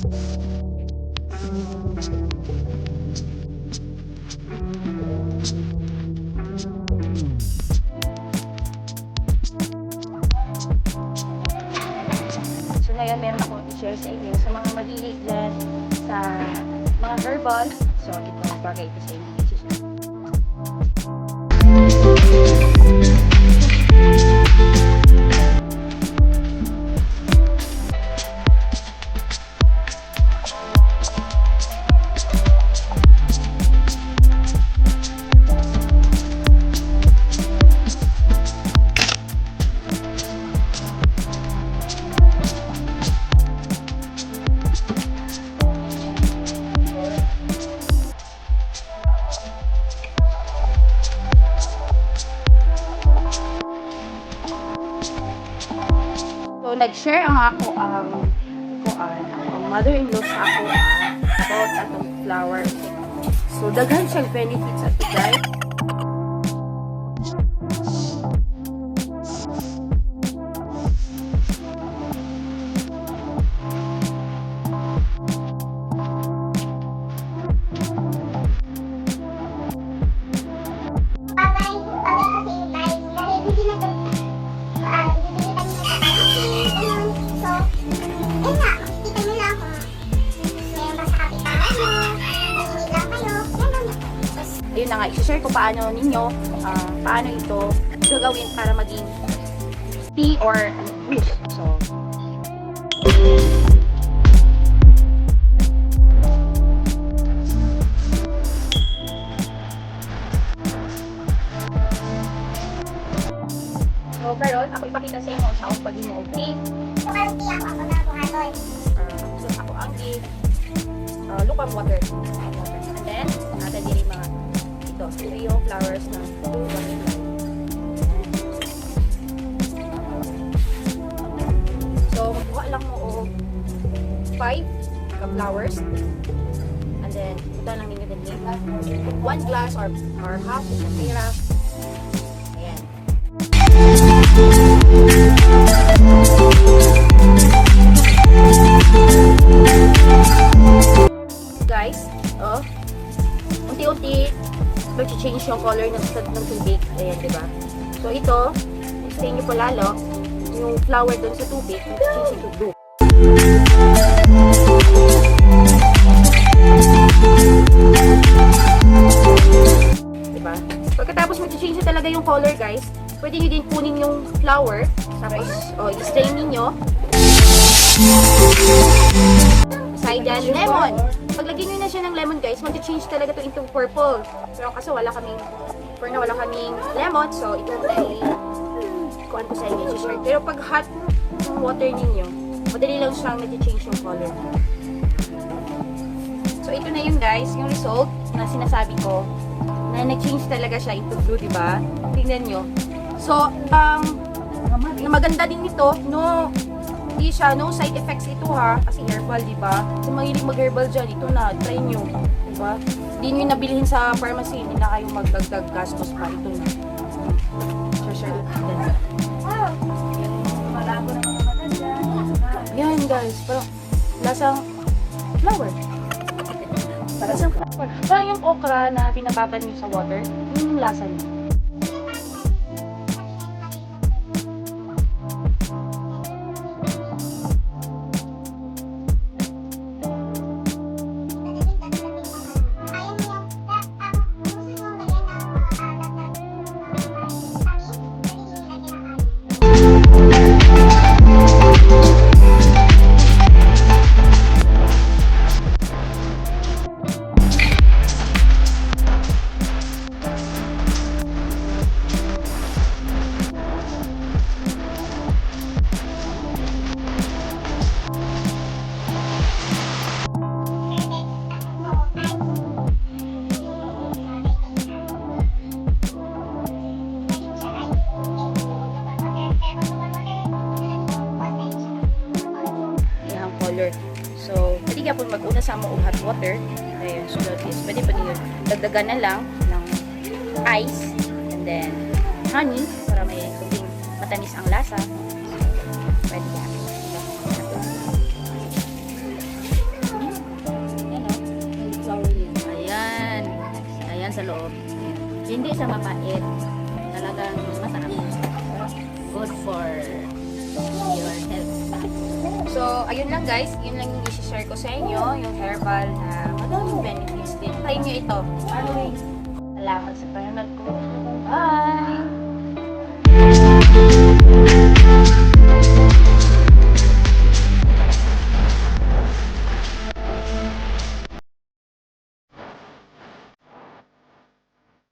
So ngayon, meron ako i-share sa inyo sa mga mahilig dyan sa mga herbal. So ito, bagay ito sa inyo. So, nag-share ang mother-in-law sa ako about atong flower. So, daghan siyang benefits at guys. Ayun na nga, i-share ko paano ito gagawin para maging tea or juice. So, karon ako ipakita sa inyo sa akong pag-inom tea. So, karon tea ako na buhaton. So, ako ang lukewarm water. And then, natin din mga ito yung flowers ng vanilla. So, magkuha lang mo 5 flowers. And then, punta lang ninyo din 1 glass or half of the syrup. Ayan. Guys, unti-unti mag-change yung color ng tubig. Ayan, diba? So, ito, stay nyo po lalo, yung flower doon sa tubig, mag-change into blue. Diba? Pagkatapos mag-change na talaga yung color, guys, pwede nyo din kunin yung flower, tapos, i-strain ninyo. Aside yan, lemon. Paglagyan nyo na siya ng lemon, guys, mag-change talaga to into purple. Pero kaso wala kaming lemon, so ito na kuhaan ko sa inyo, share. Pero pag hot yung water ninyo, madali lang siyang nag-change yung color. So ito na yun, guys, yung result na sinasabi ko, na nag-change talaga siya into blue, diba? Tingnan nyo. So, maganda din ito, no side effects ito ha, kasi herbal, diba? Kung mahilig mag-herbal dyan, ito na, try nyo, diba? Hindi nyo nabilihin sa pharmacy, hindi na kayo magdagdag gastos pa, ito na. Share. Yan guys, parang lasang flower. Lasang flower. Parang yung okra na pinapatan nyo sa water, yung lasa nyo. So, pwede ka po mag-una sa mo hot water. Ayun, so is pwede pa niyo dagdagan na lang ng ice and then honey para may kunting matamis ang lasa. So, pwede yan. hindi siya mapait. Talagang masarap. Good for your health. So, ayun lang guys. Yun lang yung isi-share ko sa inyo. Yung herbal na madaming benefits din. Try nyo ito. Salamat sa panonood ko. Bye!